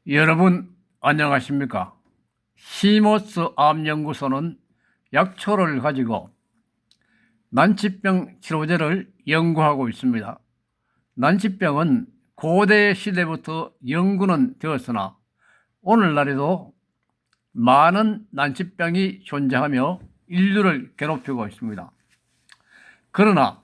여러분 안녕하십니까? 시모스 암연구소는 약초를 가지고 난치병 치료제를 연구하고 있습니다. 난치병은 고대 시대부터 연구는 되었으나 오늘날에도 많은 난치병이 존재하며 인류를 괴롭히고 있습니다. 그러나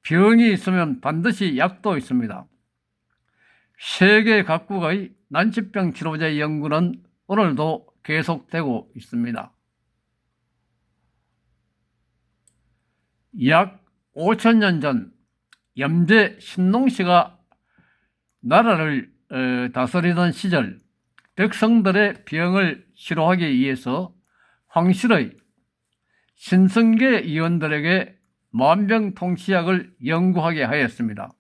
병이 있으면 반드시 약도 있습니다. 세계 각국의 난치병 치료제 연구는 오늘도 계속되고 있습니다. 약 5,000년 전 염제 신농시가 나라를 다스리던 시절 백성들의 병을 치료하기 위해서 황실의 신성계 의원들에게 만병통치약을 연구하게 하였습니다.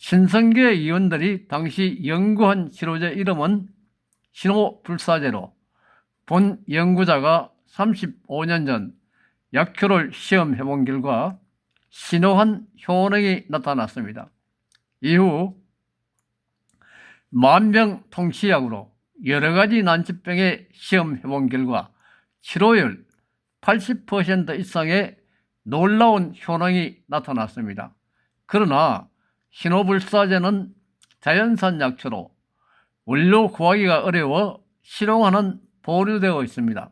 신성계 의원들이 당시 연구한 치료제 이름은 신호불사제로 본 연구자가 35년 전 약효를 시험해 본 결과 신호한 효능이 나타났습니다. 이후 만병통치약으로 여러 가지 난치병에 시험해 본 결과 치료율 80% 이상의 놀라운 효능이 나타났습니다. 그러나 신호불사제는 자연산 약초로 원료 구하기가 어려워 실용화는 보류되어 있습니다.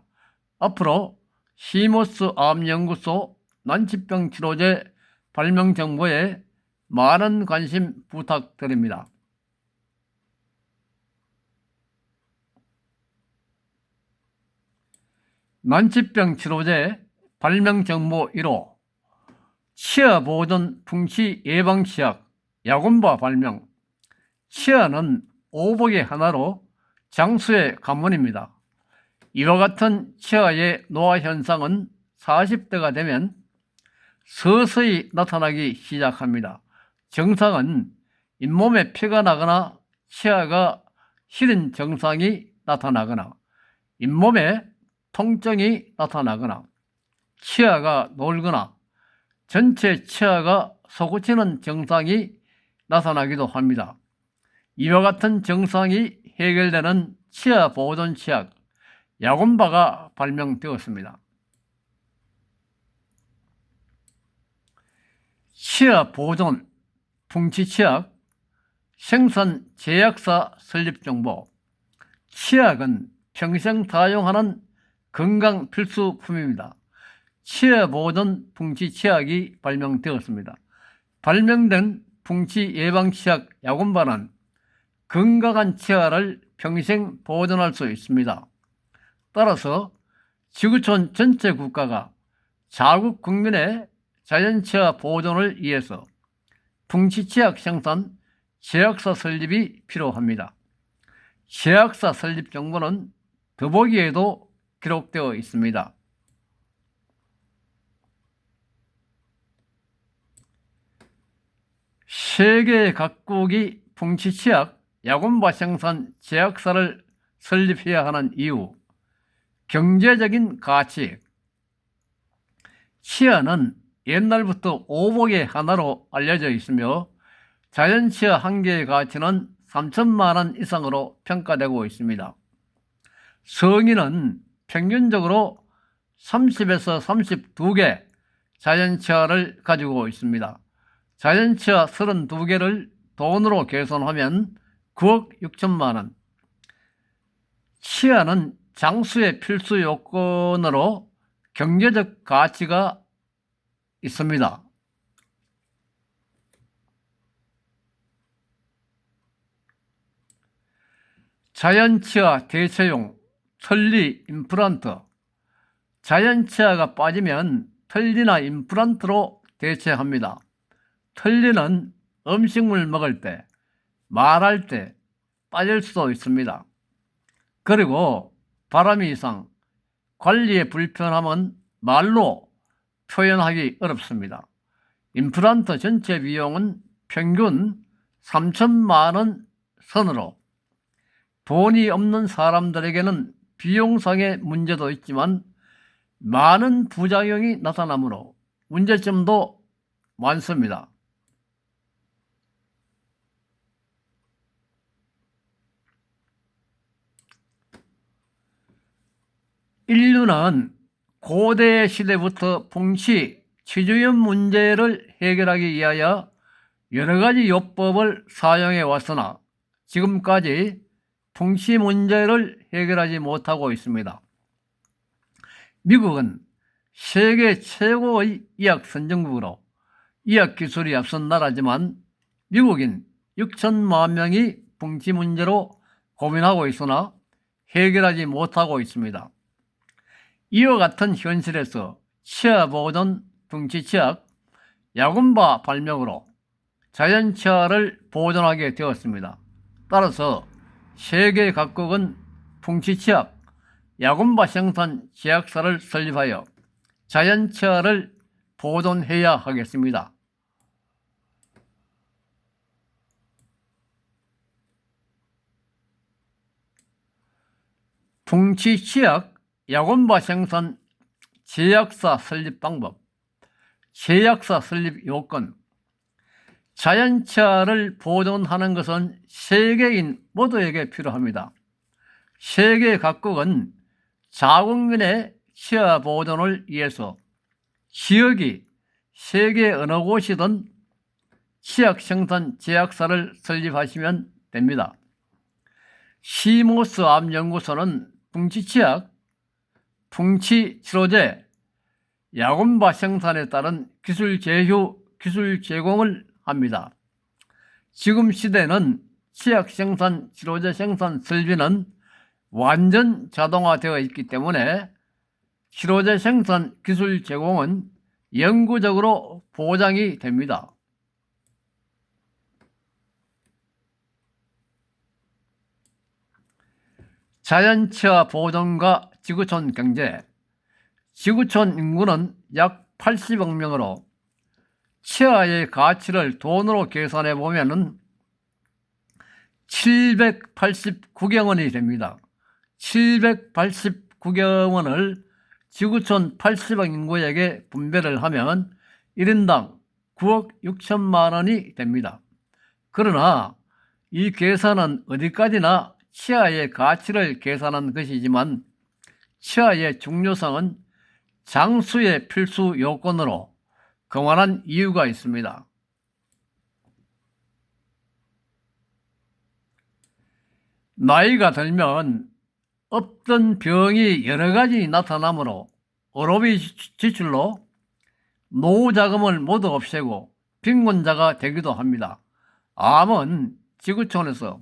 앞으로 시모스 암연구소 난치병 치료제 발명 정보에 많은 관심 부탁드립니다. 난치병 치료제 발명 정보 1호 치아 보존 풍치 예방 치약 야곰바 발명. 치아는 오복의 하나로 장수의 관문입니다. 이와 같은 치아의 노화 현상은 40대가 되면 서서히 나타나기 시작합니다. 증상은 잇몸에 피가 나거나 치아가 시린 증상이 나타나거나 잇몸에 통증이 나타나거나 치아가 놀거나 전체 치아가 솟구치는 증상이 나타나기도 합니다. 이와 같은 증상이 해결되는 치아 보존 치약 야곰바가 발명되었습니다. 치아 보존 풍치 치약 생산 제약사 설립 정보. 치약은 평생 사용하는 건강 필수품입니다. 치아 보존 풍치 치약이 발명되었습니다. 발명된 풍치 예방 치약 야곰바는 건강한 치아를 평생 보존할 수 있습니다. 따라서 지구촌 전체 국가가 자국 국민의 자연치아 보존을 위해서 풍치치약 생산 제약사 설립이 필요합니다. 제약사 설립 정보는 더보기에도 기록되어 있습니다. 세계 각국이 풍치치약 야곰바 생산 제약사를 설립해야 하는 이유. 경제적인 가치. 치아는 옛날부터 오복의 하나로 알려져 있으며 자연치아 한 개의 가치는 3천만 원 이상으로 평가되고 있습니다. 성인은 평균적으로 30에서 32개 자연치아를 가지고 있습니다. 자연치아 32개를 돈으로 계산하면 9억 6천만 원. 치아는 장수의 필수 요건으로 경제적 가치가 있습니다. 자연치아 대체용 털리 임플란트. 자연치아가 빠지면 털리나 임플란트로 대체합니다. 털리는 음식물 먹을 때, 말할 때 빠질 수도 있습니다. 그리고 바람이 이상 관리에 불편함은 말로 표현하기 어렵습니다. 임플란트 전체 비용은 평균 3천만 원 선으로 돈이 없는 사람들에게는 비용상의 문제도 있지만 많은 부작용이 나타나므로 문제점도 많습니다. 인류는 고대 시대부터 풍치, 치주염 문제를 해결하기 위하여 여러 가지 요법을 사용해 왔으나 지금까지 풍치 문제를 해결하지 못하고 있습니다. 미국은 세계 최고의 의학 선진국으로 의학 기술이 앞선 나라지만 미국인 6천만 명이 풍치 문제로 고민하고 있으나 해결하지 못하고 있습니다. 이와 같은 현실에서 치아보존 풍치치약 야금바 발명으로 자연치아를 보존하게 되었습니다. 따라서 세계 각국은 풍치치약 야금바 생산 제약사를 설립하여 자연치아를 보존해야 하겠습니다. 풍치치약 야금바 생산 제약사 설립 방법, 제약사 설립 요건. 자연치아를 보존하는 것은 세계인 모두에게 필요합니다. 세계 각국은 자국민의 치아 보존을 위해서 지역이 세계 어느 곳이든 치약 생산 제약사를 설립하시면 됩니다. 시모스 암연구소는 풍치치약, 풍치치료제, 야금바 생산에 따른 기술 제공을 합니다. 지금 시대는 치약 생산, 치료제 생산 설비는 완전 자동화되어 있기 때문에 치료제 생산 기술 제공은 영구적으로 보장이 됩니다. 자연치아 보존과 지구촌 경제. 지구촌 인구는 약 80억 명으로 치아의 가치를 돈으로 계산해 보면 789경 원이 됩니다. 789경 원을 지구촌 80억 인구에게 분배를 하면 1인당 9억 6천만 원이 됩니다. 그러나 이 계산은 어디까지나 치아의 가치를 계산한 것이지만 치아의 중요성은 장수의 필수 요건으로 그만한 이유가 있습니다. 나이가 들면 없던 병이 여러 가지 나타나므로 의료비 지출로 노후 자금을 모두 없애고 빈곤자가 되기도 합니다. 암은 지구촌에서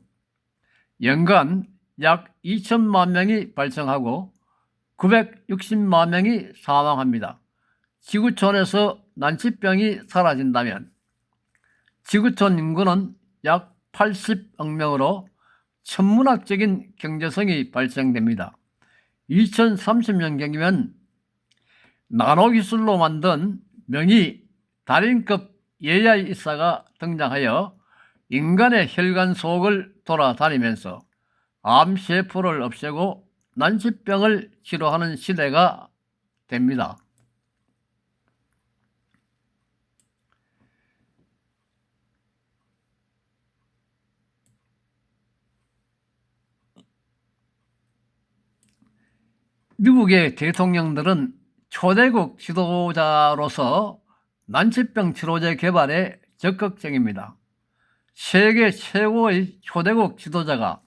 연간 약 2천만 명이 발생하고 960만 명이 사망합니다. 지구촌에서 난치병이 사라진다면 지구촌 인구는 약 80억 명으로 천문학적인 경제성이 발생됩니다. 2030년경이면 나노기술로 만든 명의 달인급 AI 의사가 등장하여 인간의 혈관 속을 돌아다니면서 암세포를 없애고 난치병을 치료하는 시대가 됩니다. 미국의 대통령들은 초대국 지도자로서 난치병 치료제 개발에 적극적입니다. 세계 최고의 초대국 지도자가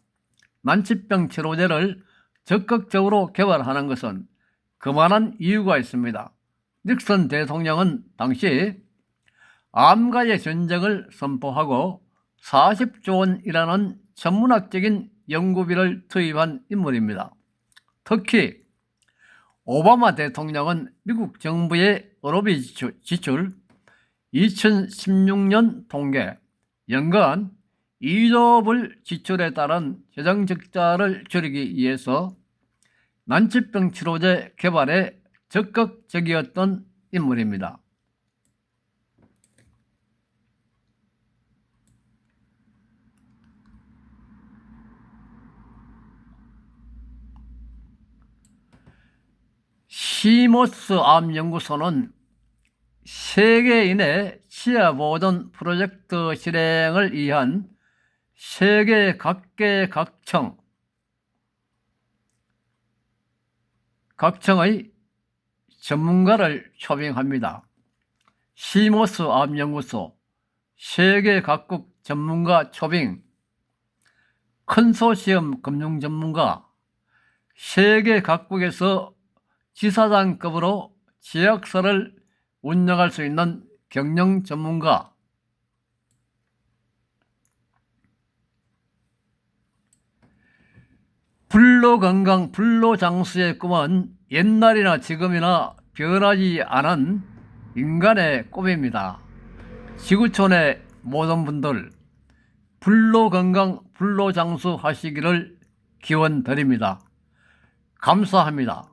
난치병 치료제를 적극적으로 개발하는 것은 그만한 이유가 있습니다. 닉슨 대통령은 당시 암과의 전쟁을 선포하고 40조 원이라는 천문학적인 연구비를 투입한 인물입니다. 특히 오바마 대통령은 미국 정부의 의료비 지출 2016년 통계 연간 2조 불 지출에 따른 재정 적자를 줄이기 위해서 난치병 치료제 개발에 적극적이었던 인물입니다. 시모스 암연구소는 세계인의 치아 보존 프로젝트 실행을 위한 세계 각계 각청 각청의 전문가를 초빙합니다. 시모스 암연구소, 세계 각국 전문가 초빙, 컨소시엄 금융 전문가, 세계 각국에서 지사장급으로 제약사를 운영할 수 있는 경영 전문가, 불로건강 불로장수의 꿈은 옛날이나 지금이나 변하지 않은 인간의 꿈입니다. 지구촌의 모든 분들 불로건강 불로장수 하시기를 기원드립니다. 감사합니다.